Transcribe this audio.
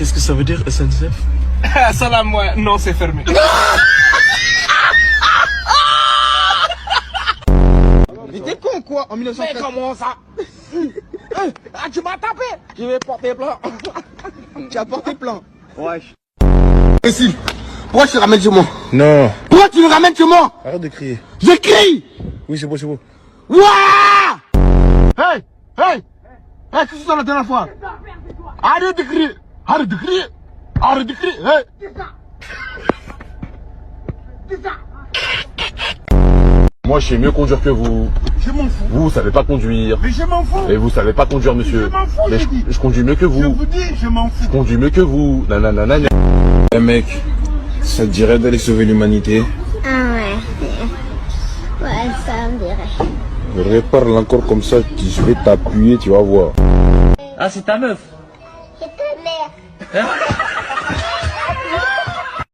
Qu'est-ce que ça veut dire SNCF? Salam, moi. Non, c'est fermé. Mais t'es con quoi en 1904? Mais comment ça? Ah, tu m'as tapé. Je vais porter plainte. Tu as porté plainte. Wesh. Ici, pourquoi tu le ramènes chez moi? Non. Pourquoi tu le ramènes chez moi? Arrête de crier. Je crie. Oui, c'est beau, c'est beau. Ouah! Hey! Hey! Hey, qu'est-ce que c'est la dernière fois? Arrête de crier! Arrête de crier! Arrête de crier! Hey! Moi, je sais mieux conduire que vous. Je m'en fous. Vous savez pas conduire. Mais je m'en fous. Et vous savez pas conduire, monsieur. Je m'en fous, Mais je dis. je conduis mieux que Je vous. vous dis, je m'en fous. Je conduis mieux que vous. Nanana. Eh mec, ça te dirait d'aller sauver l'humanité? Ah ouais. Ouais, ça me dirait. Reparle encore comme ça, je vais t'appuyer, tu vas voir. Ah, c'est ta meuf. C'est ta mère.